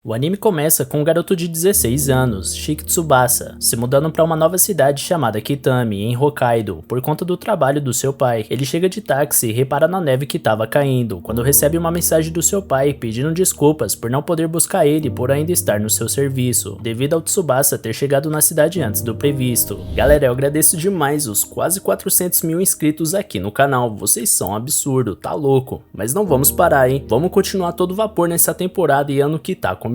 O anime começa com um garoto de 16 anos, Shiki Tsubasa, se mudando para uma nova cidade chamada Kitami, em Hokkaido, por conta do trabalho do seu pai. Ele chega de táxi e repara na neve que estava caindo, quando recebe uma mensagem do seu pai pedindo desculpas por não poder buscar ele por ainda estar no seu serviço, devido ao Tsubasa ter chegado na cidade antes do previsto. Galera, eu agradeço demais os quase 400 mil inscritos aqui no canal, vocês são um absurdo, tá louco? Mas não vamos parar, hein? Vamos continuar todo vapor nessa temporada e ano que tá começando.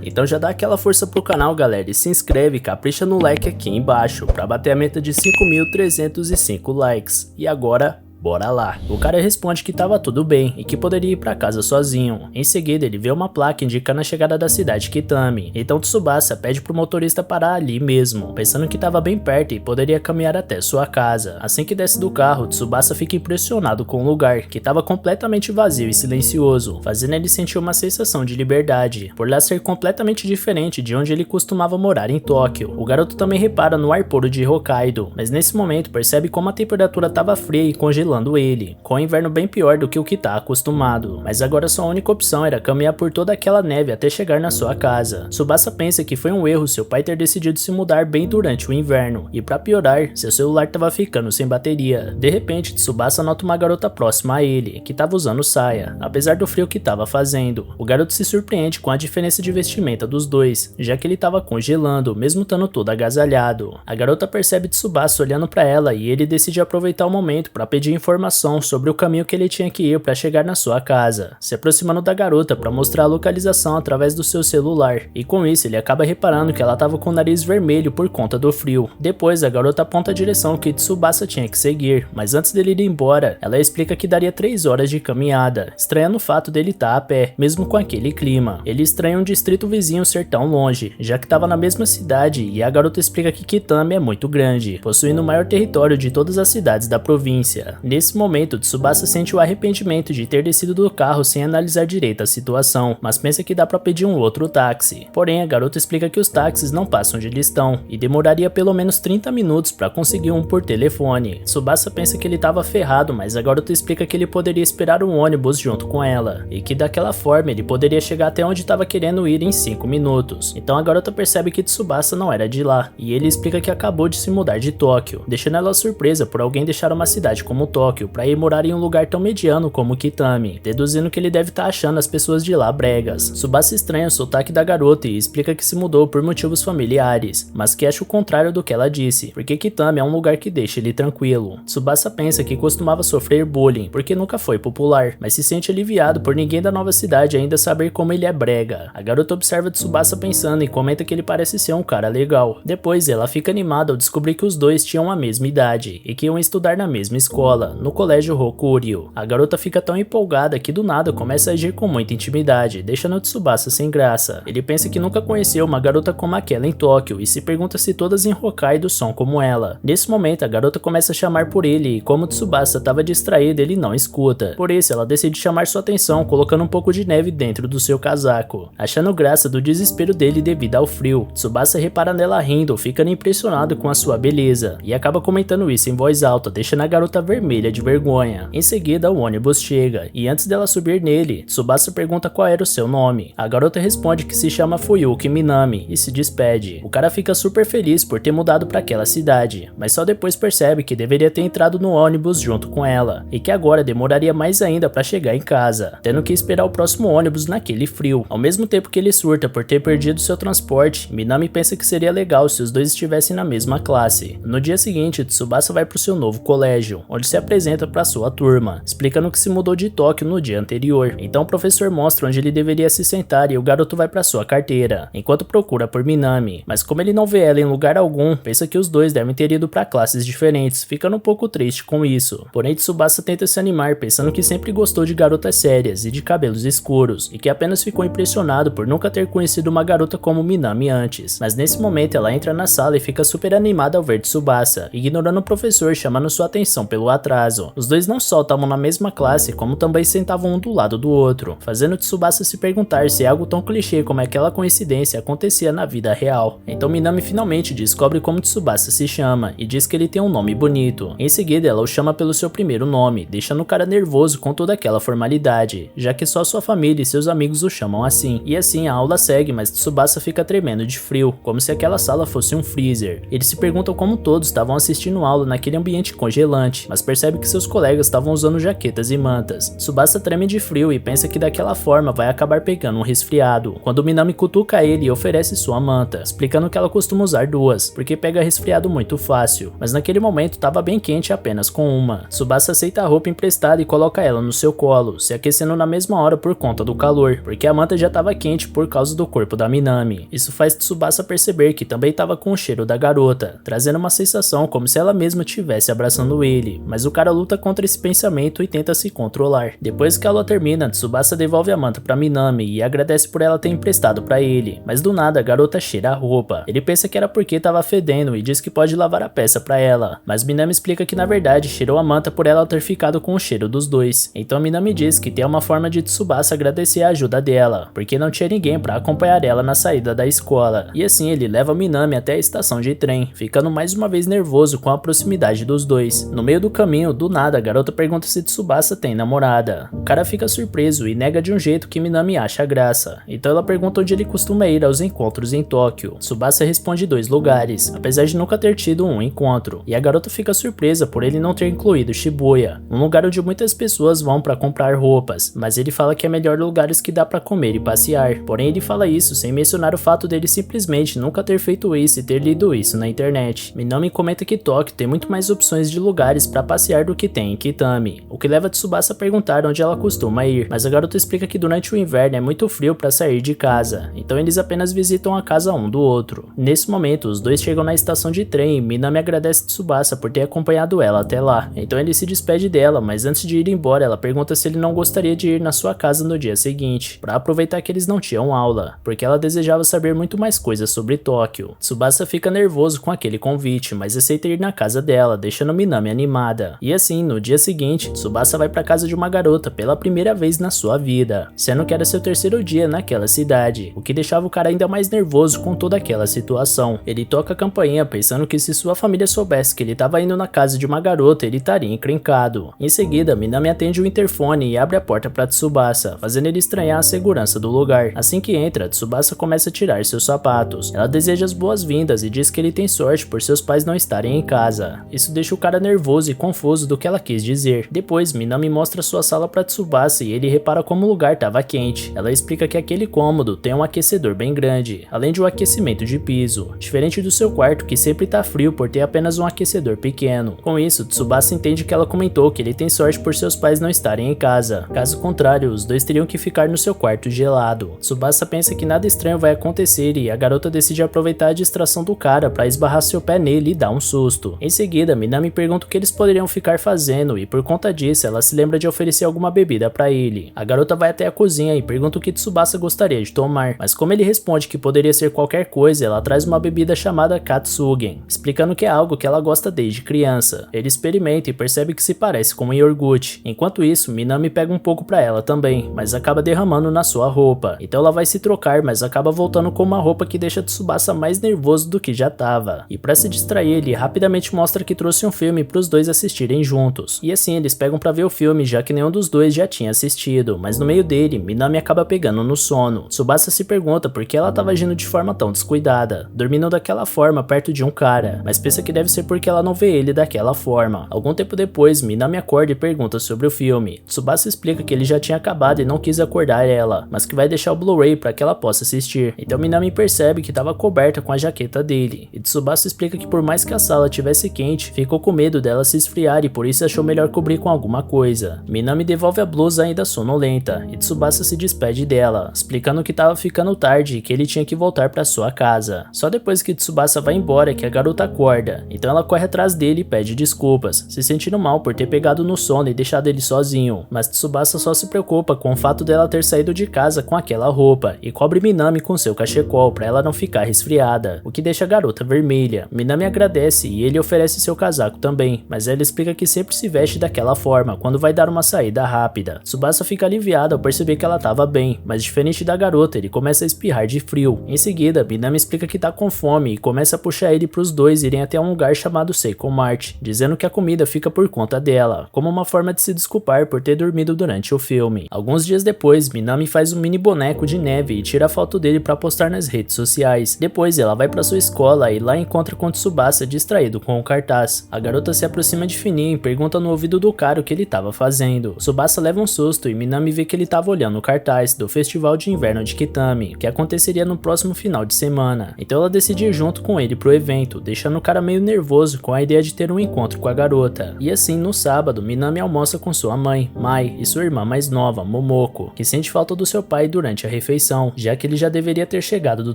Então já dá aquela força pro canal, galera, e se inscreve, capricha no like aqui embaixo, pra bater a meta de 5.305 likes. E agora, bora lá. O cara responde que tava tudo bem e que poderia ir pra casa sozinho. Em seguida, ele vê uma placa indicando a chegada da cidade Kitami. Então Tsubasa pede pro motorista parar ali mesmo, pensando que tava bem perto e poderia caminhar até sua casa. Assim que desce do carro, Tsubasa fica impressionado com o lugar, que tava completamente vazio e silencioso, fazendo ele sentir uma sensação de liberdade, por lá ser completamente diferente de onde ele costumava morar em Tóquio. O garoto também repara no ar puro de Hokkaido, mas nesse momento percebe como a temperatura tava fria e congelando ele, com o inverno bem pior do que o que tá acostumado, mas agora sua única opção era caminhar por toda aquela neve até chegar na sua casa. Tsubasa pensa que foi um erro seu pai ter decidido se mudar bem durante o inverno, e pra piorar, seu celular tava ficando sem bateria. De repente, Tsubasa nota uma garota próxima a ele, que tava usando saia, apesar do frio que tava fazendo. O garoto se surpreende com a diferença de vestimenta dos dois, já que ele tava congelando, mesmo estando todo agasalhado. A garota percebe Tsubasa olhando pra ela e ele decide aproveitar o momento pra pedir informação sobre o caminho que ele tinha que ir para chegar na sua casa, se aproximando da garota para mostrar a localização através do seu celular, e com isso ele acaba reparando que ela estava com o nariz vermelho por conta do frio. Depois a garota aponta a direção que Tsubasa tinha que seguir, mas antes dele ir embora, ela explica que daria 3 horas de caminhada, estranhando o fato dele estar a pé, mesmo com aquele clima. Ele estranha um distrito vizinho ser tão longe, já que estava na mesma cidade, e a garota explica que Kitami é muito grande, possuindo o maior território de todas as cidades da província. Nesse momento, Tsubasa sente o arrependimento de ter descido do carro sem analisar direito a situação, mas pensa que dá pra pedir um outro táxi. Porém, a garota explica que os táxis não passam de listão, e demoraria pelo menos 30 minutos pra conseguir um por telefone. Tsubasa pensa que ele tava ferrado, mas a garota explica que ele poderia esperar um ônibus junto com ela, e que daquela forma ele poderia chegar até onde estava querendo ir em 5 minutos. Então a garota percebe que Tsubasa não era de lá, e ele explica que acabou de se mudar de Tóquio, deixando ela surpresa por alguém deixar uma cidade como Tóquio para ir morar em um lugar tão mediano como Kitami, deduzindo que ele deve estar achando as pessoas de lá bregas. Tsubasa estranha o sotaque da garota e explica que se mudou por motivos familiares, mas que acha o contrário do que ela disse, porque Kitami é um lugar que deixa ele tranquilo. Tsubasa pensa que costumava sofrer bullying, porque nunca foi popular, mas se sente aliviado por ninguém da nova cidade ainda saber como ele é brega. A garota observa Tsubasa pensando e comenta que ele parece ser um cara legal. Depois ela fica animada ao descobrir que os dois tinham a mesma idade, e que iam estudar na mesma escola, no colégio Hokuryu. A garota fica tão empolgada que do nada começa a agir com muita intimidade, deixando Tsubasa sem graça. Ele pensa que nunca conheceu uma garota como aquela em Tóquio e se pergunta se todas em Hokkaido são como ela. Nesse momento a garota começa a chamar por ele e como Tsubasa estava distraído ele não escuta. Por isso ela decide chamar sua atenção colocando um pouco de neve dentro do seu casaco. Achando graça do desespero dele devido ao frio, Tsubasa repara nela rindo, ficando impressionado com a sua beleza, e acaba comentando isso em voz alta, deixando a garota vermelha de vergonha. Em seguida, o ônibus chega, e antes dela subir nele, Tsubasa pergunta qual era o seu nome. A garota responde que se chama Fuyuki Minami e se despede. O cara fica super feliz por ter mudado para aquela cidade, mas só depois percebe que deveria ter entrado no ônibus junto com ela, e que agora demoraria mais ainda para chegar em casa, tendo que esperar o próximo ônibus naquele frio. Ao mesmo tempo que ele surta por ter perdido seu transporte, Minami pensa que seria legal se os dois estivessem na mesma classe. No dia seguinte, Tsubasa vai pro seu novo colégio, onde se apresenta para sua turma, explicando que se mudou de Tóquio no dia anterior. Então o professor mostra onde ele deveria se sentar e o garoto vai para sua carteira, enquanto procura por Minami, mas como ele não vê ela em lugar algum, pensa que os dois devem ter ido para classes diferentes, ficando um pouco triste com isso. Porém Tsubasa tenta se animar, pensando que sempre gostou de garotas sérias e de cabelos escuros, e que apenas ficou impressionado por nunca ter conhecido uma garota como Minami antes. Mas nesse momento ela entra na sala e fica super animada ao ver Tsubasa, ignorando o professor chamando sua atenção pelo atraso. atraso. Os dois não só estavam na mesma classe, como também sentavam um do lado do outro, fazendo Tsubasa se perguntar se algo tão clichê como aquela coincidência acontecia na vida real. Então Minami finalmente descobre como Tsubasa se chama e diz que ele tem um nome bonito. Em seguida ela o chama pelo seu primeiro nome, deixando o cara nervoso com toda aquela formalidade, já que só sua família e seus amigos o chamam assim. E assim a aula segue, mas Tsubasa fica tremendo de frio, como se aquela sala fosse um freezer. Eles se perguntam como todos estavam assistindo aula naquele ambiente congelante, mas percebe que seus colegas estavam usando jaquetas e mantas. Tsubasa treme de frio e pensa que daquela forma vai acabar pegando um resfriado, quando Minami cutuca ele e oferece sua manta, explicando que ela costuma usar duas, porque pega resfriado muito fácil, mas naquele momento estava bem quente apenas com uma. Tsubasa aceita a roupa emprestada e coloca ela no seu colo, se aquecendo na mesma hora por conta do calor, porque a manta já estava quente por causa do corpo da Minami. Isso faz Tsubasa perceber que também estava com o cheiro da garota, trazendo uma sensação como se ela mesma estivesse abraçando ele, mas o cara luta contra esse pensamento e tenta se controlar. Depois que a aula termina, Tsubasa devolve a manta para Minami e agradece por ela ter emprestado para ele, mas do nada a garota cheira a roupa. Ele pensa que era porque estava fedendo e diz que pode lavar a peça para ela, mas Minami explica que na verdade cheirou a manta por ela ter ficado com o cheiro dos dois. Então Minami diz que tem uma forma de Tsubasa agradecer a ajuda dela, porque não tinha ninguém para acompanhar ela na saída da escola, e assim ele leva Minami até a estação de trem, ficando mais uma vez nervoso com a proximidade dos dois. No meio do caminho, do nada, a garota pergunta se Tsubasa tem namorada. O cara fica surpreso e nega de um jeito que Minami acha graça, então ela pergunta onde ele costuma ir aos encontros em Tóquio. Tsubasa responde 2 lugares, apesar de nunca ter tido um encontro, e a garota fica surpresa por ele não ter incluído Shibuya, um lugar onde muitas pessoas vão para comprar roupas, mas ele fala que é melhor lugares que dá para comer e passear. Porém ele fala isso sem mencionar o fato dele simplesmente nunca ter feito isso e ter lido isso na internet. Minami comenta que Tóquio tem muito mais opções de lugares para passear do que tem em Kitami, o que leva Tsubasa a perguntar onde ela costuma ir, mas a garota explica que durante o inverno é muito frio para sair de casa, então eles apenas visitam a casa um do outro. Nesse momento, os dois chegam na estação de trem e Minami agradece Tsubasa por ter acompanhado ela até lá, então ele se despede dela, mas antes de ir embora ela pergunta se ele não gostaria de ir na sua casa no dia seguinte, para aproveitar que eles não tinham aula, porque ela desejava saber muito mais coisas sobre Tóquio. Tsubasa fica nervoso com aquele convite, mas aceita ir na casa dela, deixando Minami animada. E assim, no dia seguinte, Tsubasa vai para casa de uma garota pela primeira vez na sua vida, sendo que era seu terceiro dia naquela cidade, o que deixava o cara ainda mais nervoso com toda aquela situação. Ele toca a campainha pensando que se sua família soubesse que ele estava indo na casa de uma garota, ele estaria encrencado. Em seguida, Minami atende o interfone e abre a porta para Tsubasa, fazendo ele estranhar a segurança do lugar. Assim que entra, Tsubasa começa a tirar seus sapatos. Ela deseja as boas-vindas e diz que ele tem sorte por seus pais não estarem em casa. Isso deixa o cara nervoso e confuso do que ela quis dizer. Depois, Minami mostra sua sala para Tsubasa e ele repara como o lugar estava quente. Ela explica que aquele cômodo tem um aquecedor bem grande, além de um aquecimento de piso, diferente do seu quarto que sempre tá frio por ter apenas um aquecedor pequeno. Com isso, Tsubasa entende que ela comentou que ele tem sorte por seus pais não estarem em casa. Caso contrário, os dois teriam que ficar no seu quarto gelado. Tsubasa pensa que nada estranho vai acontecer e a garota decide aproveitar a distração do cara para esbarrar seu pé nele e dar um susto. Em seguida, Minami pergunta o que eles poderiam ficar fazendo e por conta disso ela se lembra de oferecer alguma bebida para ele. A garota vai até a cozinha e pergunta o que Tsubasa gostaria de tomar, mas como ele responde que poderia ser qualquer coisa, ela traz uma bebida chamada Katsugen, explicando que é algo que ela gosta desde criança. Ele experimenta e percebe que se parece com um iogurte. Enquanto isso, Minami pega um pouco para ela também, mas acaba derramando na sua roupa. Então ela vai se trocar, mas acaba voltando com uma roupa que deixa Tsubasa mais nervoso do que já tava. E para se distrair, ele rapidamente mostra que trouxe um filme para os dois assistirem juntos. E assim eles pegam para ver o filme, já que nenhum dos dois já tinha assistido, mas no meio dele, Minami acaba pegando no sono. Tsubasa se pergunta por que ela estava agindo de forma tão descuidada, dormindo daquela forma perto de um cara, mas pensa que deve ser porque ela não vê ele daquela forma. Algum tempo depois, Minami acorda e pergunta sobre o filme. Tsubasa explica que ele já tinha acabado e não quis acordar ela, mas que vai deixar o Blu-ray para que ela possa assistir. Então Minami percebe que estava coberta com a jaqueta dele, e Tsubasa explica que por mais que a sala tivesse quente, ficou com medo dela se esfriar e por isso achou melhor cobrir com alguma coisa. Minami devolve a blusa ainda sonolenta, e Tsubasa se despede dela, explicando que estava ficando tarde e que ele tinha que voltar para sua casa. Só depois que Tsubasa vai embora que a garota acorda, então ela corre atrás dele e pede desculpas, se sentindo mal por ter pegado no sono e deixado ele sozinho, mas Tsubasa só se preocupa com o fato dela ter saído de casa com aquela roupa e cobre Minami com seu cachecol para ela não ficar resfriada, o que deixa a garota vermelha. Minami agradece e ele oferece seu casaco também, mas ela explica explica que sempre se veste daquela forma quando vai dar uma saída rápida. Tsubasa fica aliviado ao perceber que ela estava bem, mas diferente da garota, ele começa a espirrar de frio. Em seguida, Minami explica que tá com fome e começa a puxar ele para os dois irem até um lugar chamado Seiko Mart, dizendo que a comida fica por conta dela, como uma forma de se desculpar por ter dormido durante o filme. Alguns dias depois, Minami faz um mini boneco de neve e tira a foto dele para postar nas redes sociais. Depois ela vai para sua escola e lá encontra com Tsubasa distraído com o cartaz. A garota se aproxima de fininho e pergunta no ouvido do cara o que ele estava fazendo. Tsubasa leva um susto e Minami vê que ele estava olhando o cartaz do Festival de Inverno de Kitami, que aconteceria no próximo final de semana. Então ela decide ir junto com ele pro evento, deixando o cara meio nervoso com a ideia de ter um encontro com a garota. E assim, no sábado, Minami almoça com sua mãe, Mai, e sua irmã mais nova, Momoko, que sente falta do seu pai durante a refeição, já que ele já deveria ter chegado do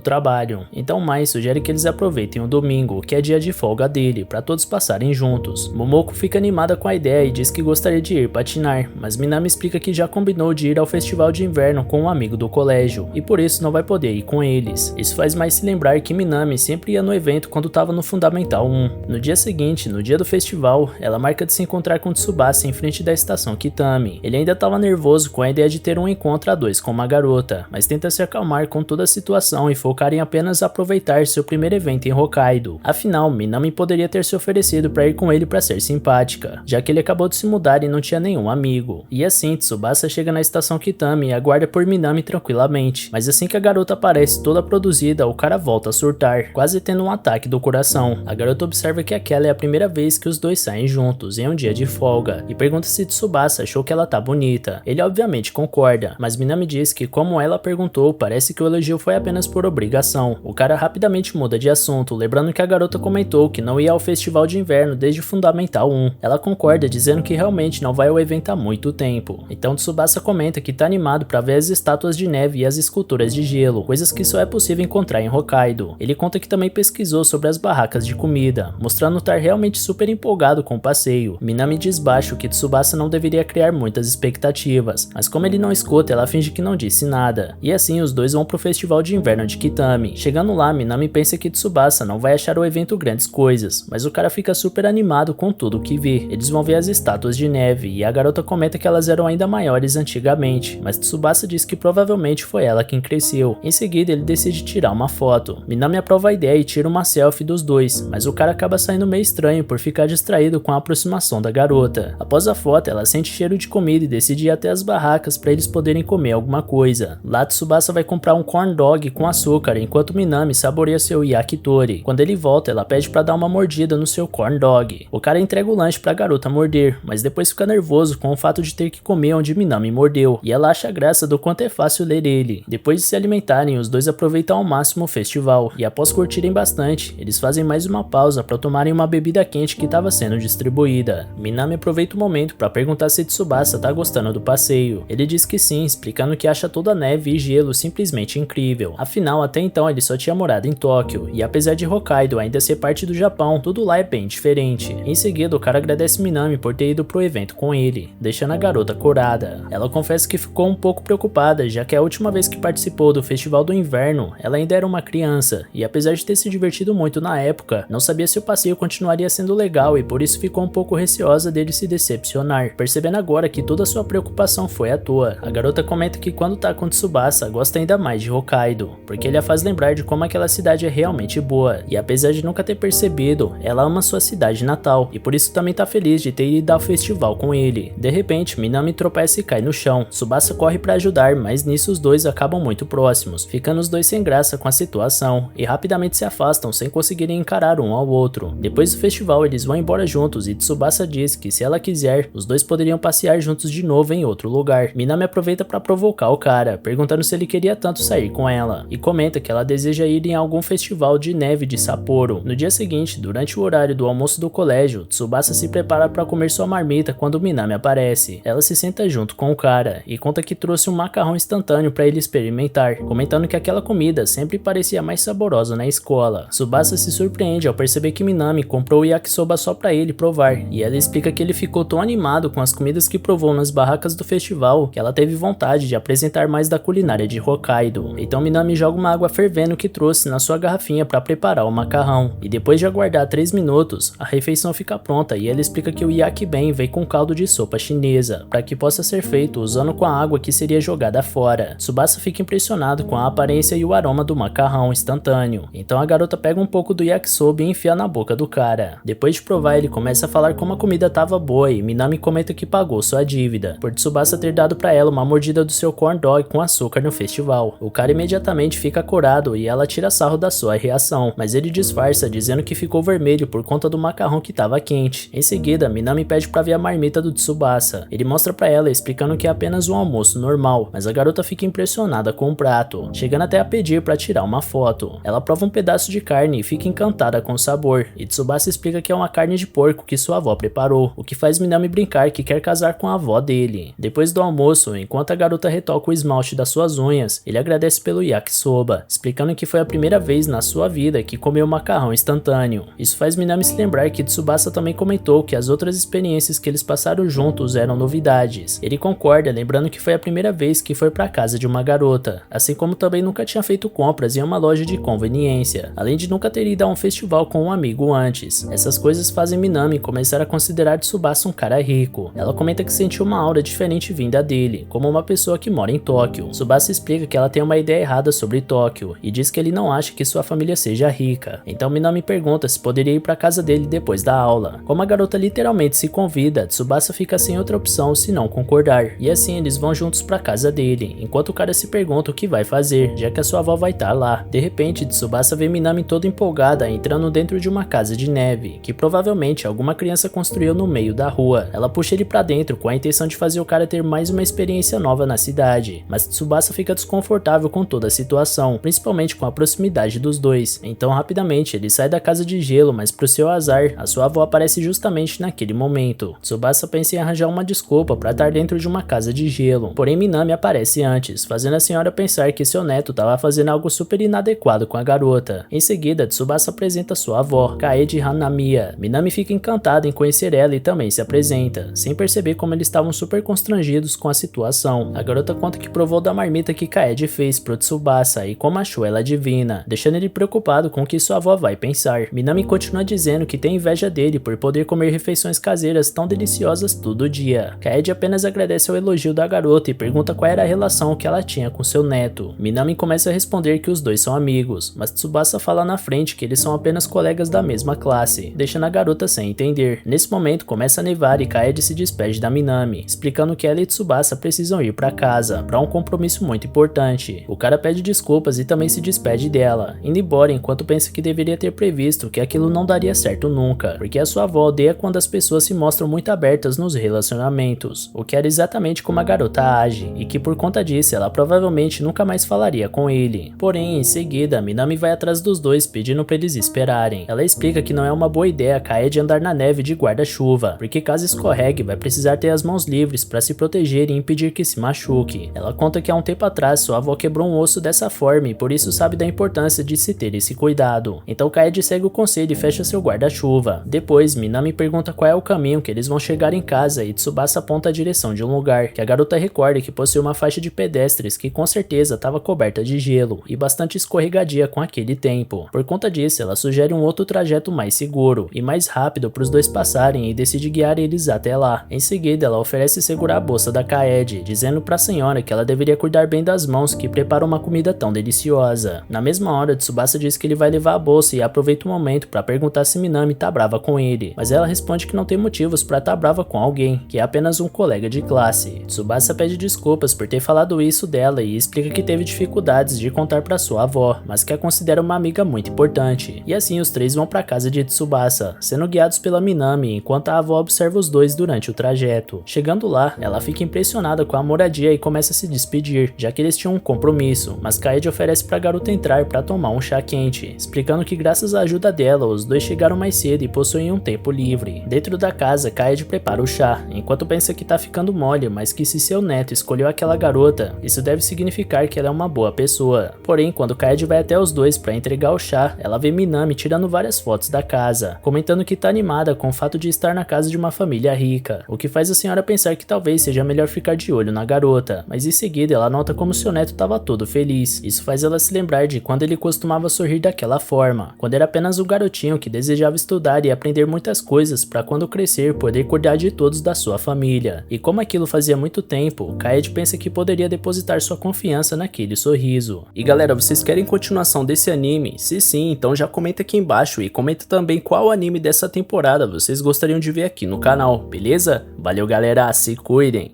trabalho. Então Mai sugere que eles aproveitem o domingo, que é dia de folga dele, para todos passarem juntos. Momoko fica animada com a ideia e diz que gostaria de ir patinar, mas Minami explica que já combinou de ir ao festival de inverno com um amigo do colégio, e por isso não vai poder ir com eles. Isso faz mais se lembrar que Minami sempre ia no evento quando estava no Fundamental 1. No dia seguinte, no dia do festival, ela marca de se encontrar com Tsubasa em frente da estação Kitami. Ele ainda estava nervoso com a ideia de ter um encontro a dois com uma garota, mas tenta se acalmar com toda a situação e focar em apenas aproveitar seu primeiro evento em Hokkaido. Afinal, Minami poderia ter se oferecido para ir com ele para ser simpática, já que ele acabou de se mudar e não tinha nenhum amigo. E assim, Tsubasa chega na estação Kitami e aguarda por Minami tranquilamente, mas assim que a garota aparece toda produzida, o cara volta a surtar, quase tendo um ataque do coração. A garota observa que aquela é a primeira vez que os dois saem juntos em um dia de folga e pergunta se Tsubasa achou que ela tá bonita. Ele obviamente concorda, mas Minami diz que como ela perguntou, parece que o elogio foi apenas por obrigação. O cara rapidamente muda de assunto, lembrando que a garota comentou que não ia ao festival de inverno desde o Fundamental 1. Ela concorda, dizendo que realmente não vai ao evento há muito tempo. Então Tsubasa comenta que tá animado para ver as estátuas de neve e as esculturas de gelo, coisas que só é possível encontrar em Hokkaido. Ele conta que também pesquisou sobre as barracas de comida, mostrando estar realmente super empolgado com o passeio. Minami diz baixo que Tsubasa não deveria criar muitas expectativas, mas como ele não escuta, ela finge que não disse nada. E assim os dois vão pro festival de inverno de Kitami. Chegando lá, Minami pensa que Tsubasa não vai achar o evento grandes coisas, mas o cara fica super animado com tudo que vê. Eles vão ver as estátuas de neve e a garota comenta que elas eram ainda maiores antigamente, mas Tsubasa diz que provavelmente foi ela quem cresceu. Em seguida, ele decide tirar uma foto. Minami aprova a ideia e tira uma selfie dos dois, mas o cara acaba saindo meio estranho por ficar distraído com a aproximação da garota. Após a foto, ela sente cheiro de comida e decide ir até as barracas para eles poderem comer alguma coisa. Lá, Tsubasa vai comprar um corn dog com açúcar, enquanto Minami saboreia seu yakitori. Quando ele volta, ela pede para dar uma mordida no seu corn dog. O cara entrega o lanche para a garota morder, mas depois fica nervoso com o fato de ter que comer onde Minami mordeu, e ela acha graça do quanto é fácil ler ele. Depois de se alimentarem, os dois aproveitam ao máximo o festival, e após curtirem bastante, eles fazem mais uma pausa para tomarem uma bebida quente que estava sendo distribuída. Minami aproveita o momento para perguntar se Tsubasa tá gostando do passeio. Ele diz que sim, explicando que acha toda a neve e gelo simplesmente incrível. Afinal, até então ele só tinha morado em Tóquio, e apesar de Hokkaido ainda ser parte do Japão, tudo lá é bem diferente. Em seguida, o cara agradece Minami por ter ido pro evento com ele, deixando a garota corada. Ela confessa que ficou um pouco preocupada, já que a última vez que participou do Festival do Inverno, ela ainda era uma criança, e apesar de ter se divertido muito na época, não sabia se o passeio continuaria sendo legal e por isso ficou um pouco receosa dele se decepcionar, percebendo agora que toda a sua preocupação foi à toa. A garota comenta que quando tá com Tsubasa, gosta ainda mais de Hokkaido, porque ele a faz lembrar de como aquela cidade é realmente boa, e apesar de nunca ter percebido, ela ama sua cidade natal, e por isso também tá feliz de ter ido ao festival com ele. De repente, Minami tropeça e cai no chão. Tsubasa corre para ajudar, mas nisso os dois acabam muito próximos, ficando os dois sem graça com a situação, e rapidamente se afastam sem conseguirem encarar um ao outro. Depois do festival, eles vão embora juntos e Tsubasa diz que se ela quiser, os dois poderiam passear juntos de novo em outro lugar. Minami aproveita para provocar o cara, perguntando se ele queria tanto sair com ela, e comenta que ela deseja ir em algum festival de neve de Sapporo. No dia seguinte, durante o horário do almoço do colégio, Tsubasa se prepara para comer sua marmita quando Minami aparece. Ela se senta junto com o cara e conta que trouxe um macarrão instantâneo para ele experimentar, comentando que aquela comida sempre parecia mais saborosa na escola. Tsubasa se surpreende ao perceber que Minami comprou o yakisoba só para ele provar, e ela explica que ele ficou tão animado com as comidas que provou nas barracas do festival que ela teve vontade de apresentar mais da culinária de Hokkaido. Então Minami joga uma água fervendo que trouxe na sua garrafinha para preparar o macarrão, e depois de aguardar 3 minutos, a refeição fica pronta e ela explica que o yakiben vem com caldo de sopa chinesa, para que possa ser feito usando com a água que seria jogada fora. Tsubasa fica impressionado com a aparência e o aroma do macarrão instantâneo, então a garota pega um pouco do yakisoba e enfia na boca do cara. Depois de provar, ele começa a falar como a comida tava boa e Minami comenta que pagou sua dívida, por Tsubasa ter dado pra ela uma mordida do seu corn dog com açúcar no festival. O cara imediatamente fica corado e ela tira sarro da sua reação, mas ele disfarça dizendo que ficou vermelho por conta do macarrão que tava quente. Em seguida, Minami pede pra ver a marmita do Tsubasa. Ele mostra pra ela explicando que é apenas um almoço normal, mas a garota fica impressionada com o prato, chegando até a pedir pra tirar uma foto. Ela prova um pedaço de carne e fica encantada com o sabor, e Tsubasa explica que é uma carne de porco que sua avó preparou, o que faz Minami brincar que quer casar com a avó dele. Depois do almoço, enquanto a garota retoca o esmalte das suas unhas, ele agradece pelo yakisoba, explicando que foi a primeira vez na sua vida que comeu macarrão instantâneo. Isso faz Minami se lembrar que Tsubasa também comentou que as outras experiências que eles passaram juntos eram novidades. Ele concorda, lembrando que foi a primeira vez que foi pra casa de uma garota, assim como também nunca tinha feito compras em uma loja de conveniência, além de nunca ter ido a um festival com um amigo antes. Essas coisas fazem Minami começar a considerar Tsubasa um cara rico. Ela comenta que sentiu uma aura diferente vinda dele, como uma pessoa que mora em Tóquio. Tsubasa explica que ela tem uma ideia errada sobre Tóquio e diz que ele não acha que sua família seja rica. Então Minami pergunta se poderia ir pra casa dele depois da aula. Como a garota literalmente se convida, Tsubasa fica sem outra opção se não concordar, e assim eles vão juntos pra casa dele, enquanto o cara se pergunta o que vai fazer, já que a sua avó vai estar lá. De repente, Tsubasa vê Minami toda empolgada entrando dentro de uma casa de neve, que provavelmente alguma criança construiu no meio da rua. Ela puxa ele pra dentro com a intenção de fazer o cara ter mais uma experiência nova na cidade, mas Tsubasa fica desconfortável com toda a situação, principalmente com a proximidade dos dois. Então rapidamente ele sai da casa de gelo, mas pro seu azar, a sua avó aparece justamente naquele momento. Tsubasa pensa em arranjar uma desculpa pra estar dentro de uma casa de gelo, porém Minami aparece antes, fazendo a senhora pensar que seu neto estava fazendo algo super inadequado com a garota. Em seguida, Tsubasa apresenta sua avó, Kaede Hanamiya. Minami fica encantada em conhecer ela e também se apresenta, sem perceber como eles estavam super constrangidos com a situação. A garota conta que provou da marmita que Kaede fez pro Tsubasa e como achou ela divina, deixando ele preocupado com o que sua avó vai pensar. Minami continua dizendo que tem inveja dele por poder comer refeições caseiras tão deliciosas todo dia. Kaede apenas agradece ao elogio da garota e pergunta qual era a relação que ela tinha com seu neto. Minami começa a responder que os dois são amigos, mas Tsubasa fala na frente que eles são apenas colegas da mesma classe, deixando a garota sem entender. Nesse momento começa a nevar e Kaede se despede da Minami, explicando que ela e Tsubasa precisam ir pra casa, pra um compromisso muito importante. O cara pede desculpas e também se despede dela, indo embora enquanto pensa que deveria ter previsto que aquilo não daria certo nunca, porque a sua avó odeia quando as pessoas se mostram muito abertas nos relacionamentos, o que era exatamente como a garota age, e que por conta disso ela provavelmente nunca mais falaria com ele. Porém, em seguida, Minami vai atrás dos dois pedindo pra eles esperarem. Ela explica que não é uma boa ideia Kaede andar na neve de guarda-chuva, porque caso escorregue vai precisar ter as mãos livres pra se proteger e impedir que se machuque. Ela conta que há um tempo atrás sua avó quebrou um osso dessa forma e por isso sabe da importância de se ter esse cuidado. Então Kaede segue o conselho e fecha seu guarda-chuva. Depois, Minami pergunta qual é o caminho que eles vão chegar em casa e Tsubasa aponta a direção de um lugar, que a garota recorda que possui uma faixa de pedestres que com certeza estava coberta de gelo e bastante escorregadia com aquele tempo. Por conta disso, ela sugere um outro trajeto mais seguro e mais rápido para os dois passarem e decide guiar eles até lá. Em seguida, ela oferece segurar a bolsa da Kaede, dizendo para a senhora que ela deveria cuidar bem das mãos que preparam uma comida tão deliciosa. Na mesma hora, Tsubasa diz que ele vai levar a bolsa e aproveita o momento para perguntar se Minami tá brava com ele, mas ela responde que não tem motivos para estar brava com alguém, que é apenas um colega de classe. Tsubasa pede desculpas por ter falado isso dela e explica que teve dificuldades de contar para sua avó, mas que a considera uma amiga muito importante. E assim os três vão para casa de Tsubasa, sendo guiados pela Minami enquanto a avó observa os dois durante o trajeto. Chegando lá, ela fica impressionada com a moradia e começa a se despedir, já que eles tinham um compromisso, mas Kaede oferece para a garota entrar para tomar um chá quente, explicando que graças à ajuda dela, os dois chegaram mais cedo e possuem um tempo livre. Dentro da casa, Kaede prepara o chá, enquanto pensa que tá ficando mole, mas que se seu neto escolheu aquela garota, isso deve significar que ela é uma boa pessoa. Porém, quando Kaede vai até os dois para entregar o chá, ela vê Minami tirando várias fotos da casa, comentando que tá animada com o fato de estar na casa de uma família rica, o que faz a senhora pensar que talvez seja melhor ficar de olho na garota, mas em seguida ela nota como seu neto estava todo feliz. Isso faz ela se lembrar de quando ele costumava sorrir daquela forma, quando era apenas um garotinho que desejava estudar e aprender muitas várias coisas para quando crescer poder cuidar de todos da sua família. E como aquilo fazia muito tempo, Kaede pensa que poderia depositar sua confiança naquele sorriso. E galera, vocês querem continuação desse anime? Se sim, então já comenta aqui embaixo e comenta também qual anime dessa temporada vocês gostariam de ver aqui no canal, beleza? Valeu galera, se cuidem!